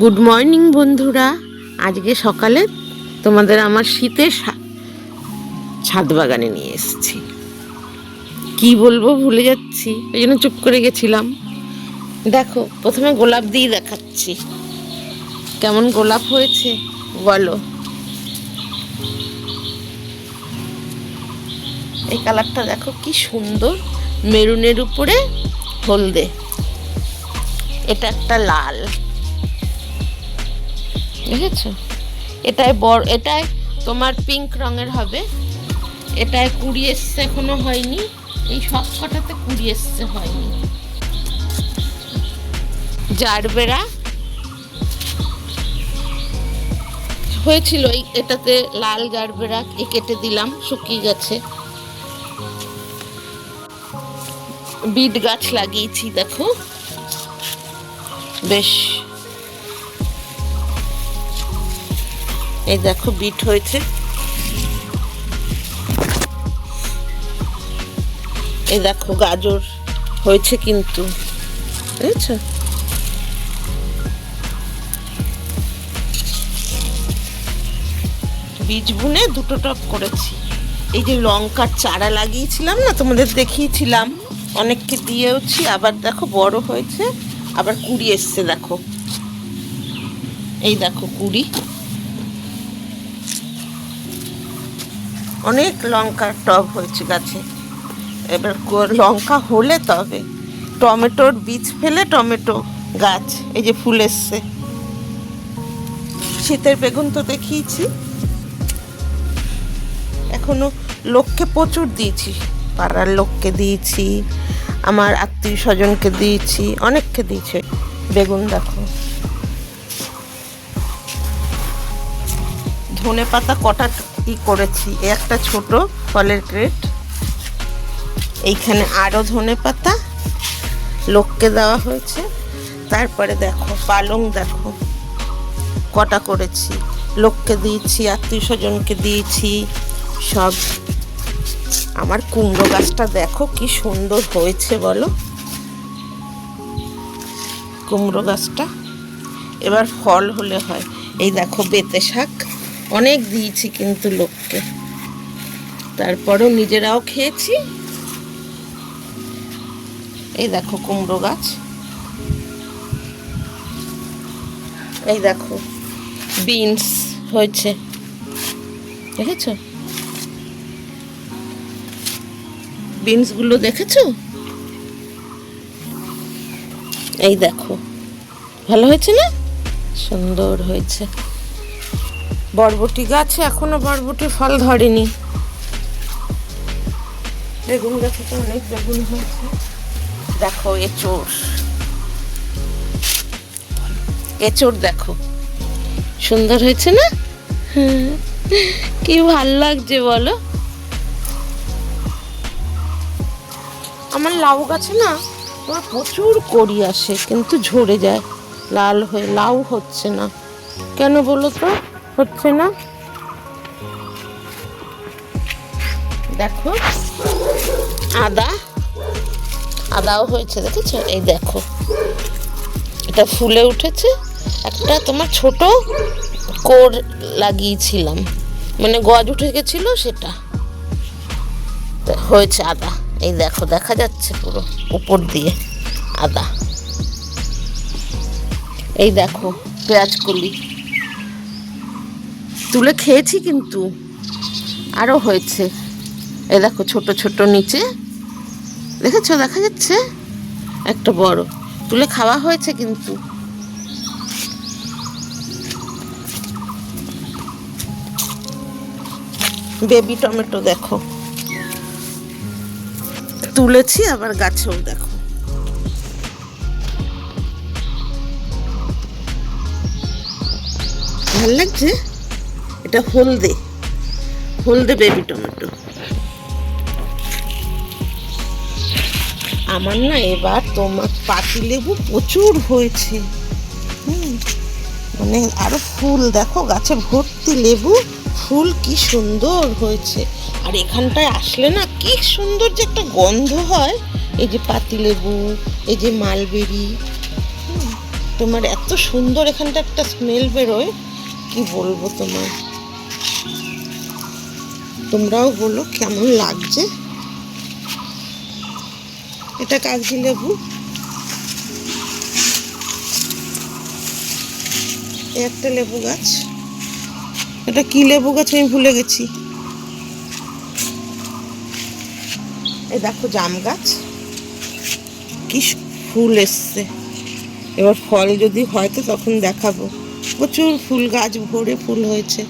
Good morning বন্ধুরা। আজকে সকালে তোমাদের আমার শীতের ছাদ বাগানে নিয়ে এসেছি। কি বলবো ভুলে যাচ্ছি, এই জন্য চুপ করে গেছিলাম। দেখো, প্রথমে গোলাপ দিয়ে দেখাচ্ছি কেমন গোলাপ হয়েছে বলো। এই কালারটা দেখো কি সুন্দর, মেরুনের উপরে হলদে। এটা একটা লাল, দেখেছো? এটায় তোমার পিঙ্ক রঙের হবে। এটায় কুড়ি এসছে, এখনো হয়নি। এই সব কটাতে কুড়ি এসছে, হয়নি। জারবেরা হয়েছিল, এটাতে লাল জারবেরা কেটে দিলাম, শুকিয়ে গেছে। বিট গাছ লাগিয়েছি, দেখো বেশ। এই দেখো বিট হয়েছে। এই দেখো গাজর হয়েছে কিন্তু, বুঝেছো? বীজ বুনে দুটো টব করেছি। এই যে লঙ্কার চারা লাগিয়েছিলাম না, তোমাদের দেখিয়েছিলাম, অনেককে দিয়েওছি। আবার দেখো বড় হয়েছে, আবার কুড়ি এসছে, দেখো। এই দেখো কুড়ি, অনেক লঙ্কার টব হয়েছে গাছে। এবার লঙ্কা হলে তবে টমেটোর বীজ ফেলে টমেটো গাছ, এই যে ফুল এসছে। শীতের বেগুন তো দেখিয়েছি। এখনো লোককে প্রচুর দিয়েছি, পাড়ার লোককে দিয়েছি, আমার আত্মীয় স্বজনকে দিয়েছি, অনেককে দিয়েছে বেগুন। দেখো ধনে পাতা কটা করেছি, একটা ছোট ফলের ক্রেট। এইখানে আরো ধনে পাতা লোককে দেওয়া হয়েছে। তারপরে দেখো পালং, দেখো কটা করেছি, লোককে দিয়েছি, আত্মীয় স্বজনকে দিয়েছি সব। আমার কুমড়ো গাছটা দেখো কি সুন্দর হয়েছে বলো, কুমড়ো গাছটা। এবার ফল হলে হয়। এই দেখো বেতে শাক অনেক দিয়েছি কিন্তু লোককে, তারপরেও নিজেরাও খেয়েছি। এই দেখো কুমড়ো গাছ। এই দেখো বিনস হয়েছে, দেখেছো? বিনসগুলো দেখেছো? এই দেখো, ভালো হয়েছে না? সুন্দর হয়েছে। বরবটি গাছে এখনো বরবটি ফল ধরেনি। বেগুন গাছে তো অনেক বেগুন হয়েছে। দেখো এঁচড় দেখো সুন্দর হয়েছে না? কি ভাল লাগছে বলো। আমার লাউ গাছে না তোমার প্রচুর কড়ি আসে, কিন্তু ঝরে যায় লাল হয়ে, লাউ হচ্ছে না কেন বলো তো? হচ্ছে না। দেখো আদাও হয়েছে, দেখেছো? এই দেখো এটা ফুলে উঠেছে। একটা তোমার ছোট কোর লাগিয়েছিলাম, মানে গজ উঠে গেছিল, সেটা হয়েছে আদা। এই দেখো দেখা যাচ্ছে পুরো উপর দিয়ে আদা। এই দেখো পেঁয়াজ কলি তুলে খেয়েছি, কিন্তু আরো হয়েছে। এই দেখো ছোট ছোট নিচে, দেখেছো? দেখা যাচ্ছে একটা বড় তুলে খাওয়া হয়েছে কিন্তু। বেবি টমেটো দেখো তুলেছি, আবার গাছেও দেখো। ভাল লাগছে। এটা হলদে বেবি টমেটো। আমার না এবার তোমার পাতিলেবু প্রচুর হয়েছে। মানে আরো ফুল দেখো, গাছে ভর্তি লেবু ফুল, কি সুন্দর হয়েছে। আর এখানটায় আসলে না কি সুন্দর যে একটা গন্ধ হয়। এই যে পাতিলেবু, এই যে মালবেরি, তোমার এত সুন্দর এখানটা একটা স্মেল বেরোয়, কি বলবো তোমার। তোমরাও বলো কেমন লাগছে। এটা কাগজি লেবু, একটা লেবু গাছ। এটা কি লেবু গাছ আমি ভুলে গেছি। এই দেখো জাম গাছ, কি ফুল এসছে। এবার ফল যদি হয় তো তখন দেখাবো। প্রচুর ফুল, গাছ ভরে ফুল হয়েছে।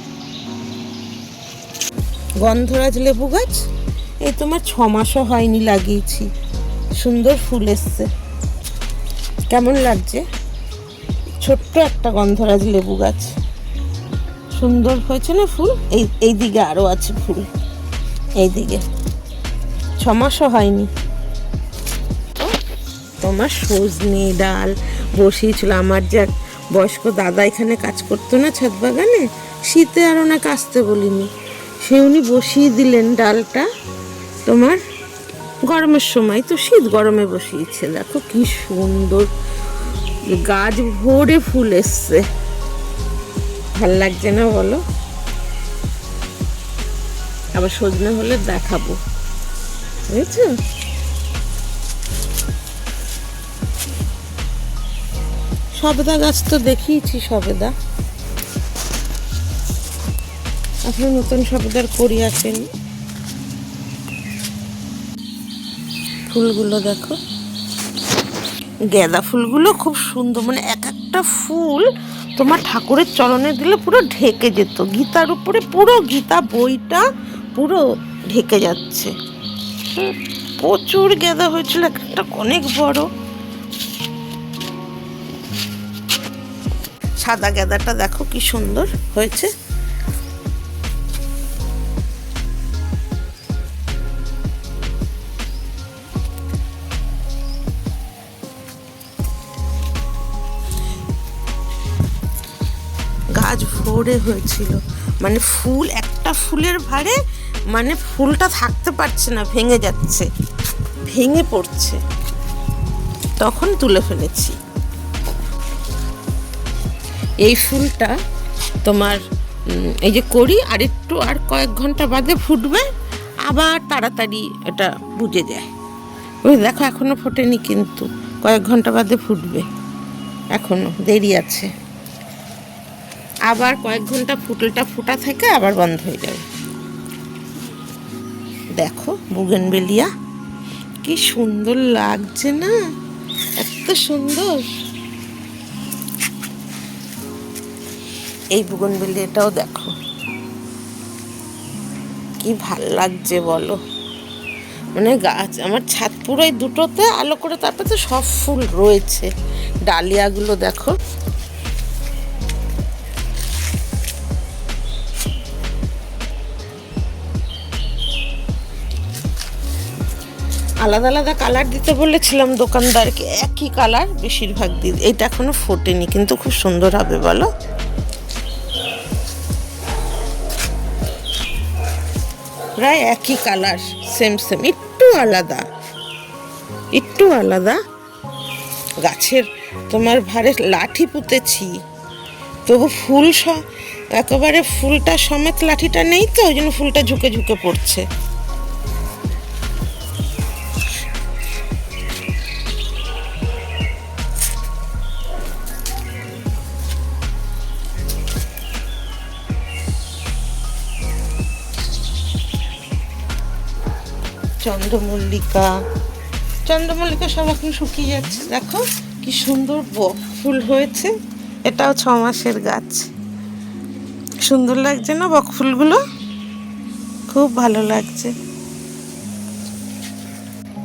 গন্ধরাজ লেবু গাছ এই তোমার 6 মাসও হয়নি লাগিয়েছি, সুন্দর ফুল এসছে। কেমন লাগছে? ছোট্ট একটা গন্ধরাজ লেবু গাছ, সুন্দর হয়েছে না ফুল। এই দিকে আরো আছে ফুল, এই দিকে 6 মাসও হয়নি। তোমার সজনে ডাল বসিয়েছিল। আমার যে বয়স্ক দাদা এখানে কাজ করতো না ছাদ বাগানে, শীতে আর ওনাকে আসতে বলিনি, সে উনি বসিয়ে দিলেন ডালটা তোমার গরমের সময়। তো শীত গরমে বসিয়েছে। দেখো কি সুন্দর গাছ ভরে ফুল এসছে, ভাল লাগছে না বলো? আবার সজনে হলে দেখাবো, বুঝেছো? সবেদা গাছ তো দেখিয়েছি, সবেদা এখন নতুন সবেদার করি আসেনি। ফুলগুলো দেখো, গাঁদা ফুলগুলো খুব সুন্দর, মানে এক একটা ফুল তোমার ঠাকুরের চরণে দিলে পুরো ঢেকে যেত। গীতার উপরে পুরো গীতা বইটা পুরো ঢেকে যাচ্ছে। প্রচুর গাঁদা হয়েছিল, একটা অনেক বড়। সাদা গাঁদাটা দেখো কি সুন্দর হয়েছে। গাছ ভরে হয়েছিল, মানে ফুল, একটা ফুলের ভারে মানে ফুলটা থাকতে পারছে না, ভেঙে যাচ্ছে, ভেঙে পড়ছে, তখন তুলে ফেলেছি। এই ফুলটা তোমার এই যে করি, আর একটু আর কয়েক ঘন্টা বাদে ফুটবে, আবার তাড়াতাড়ি এটা বুঝে যায়। ওই দেখো এখনো ফোটেনি, কিন্তু কয়েক ঘন্টা বাদে ফুটবে, এখনো দেরি আছে। আবার কয়েক ঘন্টা ফুলটা ফোটা থেকে আবার বন্ধ হয়ে যাবে। দেখো বুগেনভেলিয়া কি সুন্দর লাগছে না, এত সুন্দর। এই বুগেনভেলিয়াটাও দেখো কি ভাল লাগছে বলো। মানে গাছ আমার ছাদ পুরোই দুটোতে আলো করে, তারপরে তো সব ফুল রয়েছে। ডালিয়াগুলো দেখো, আলাদা আলাদা কালার দিতে বলেছিলাম দোকানদারকে, একই কালার বেশিরভাগ দিই। এইটা এখনো ফোটেনি, কিন্তু খুব সুন্দর হবে বলো। প্রায় একই কালার, সেম সেম, একটু আলাদা, একটু আলাদা। গাছের তোমার ভারে লাঠি পুঁতেছি, তবু ফুল একেবারে ফুলটা সমেত লাঠিটা নেই, তো ওই জন্য ফুলটা ঝুঁকে ঝুঁকে পড়ছে। চন্দ্রমল্লিকা, চন্দ্রমল্লিকা সব এখন শুকিয়ে যাচ্ছে। দেখো কি সুন্দর বক ফুল হয়েছে, এটাও 6 মাসের গাছ। সুন্দর লাগছে না বক ফুলগুলো? খুব ভালো লাগছে।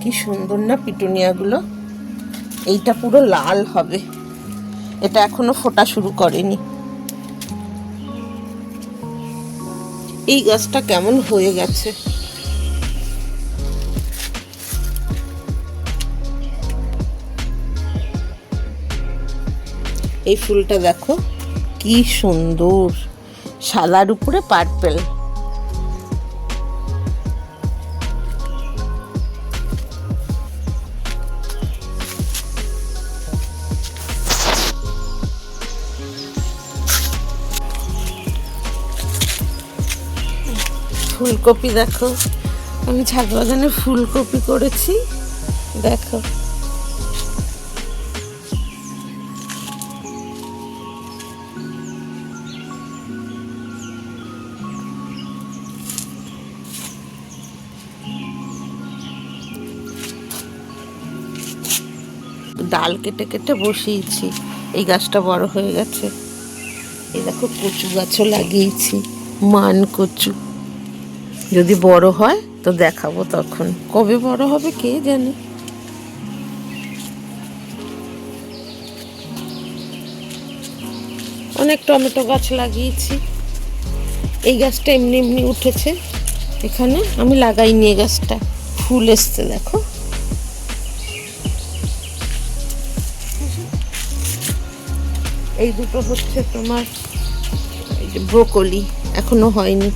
কি সুন্দর না পিটুনিয়াগুলো। এইটা পুরো লাল হবে, এটা এখনো ফোটা শুরু করেনি। এই গাছটা কেমন হয়ে গেছে। এই ফুলটা দেখো কি সুন্দর, সাদার উপরে পার্পেল। ফুলকপি দেখো, আমি ছাদ বাগানে ফুলকপি করেছি দেখো। ডাল কেটে কেটে বসিয়েছি, এই গাছটা বড় হয়ে গেছে। এই দেখো কচু গাছও লাগিয়েছি, মান কচু। যদি বড় হয় তো দেখাবো, তখন কবে বড় হবে কে জানে। অনেক টমেটো গাছ লাগিয়েছি। এই গাছটা এমনি এমনি উঠেছে, এখানে আমি লাগাইনি। এই গাছটা ফুল এসছে দেখো। এই দুটো হচ্ছে তোমার ব্রোকলি, এখনো হয়নি।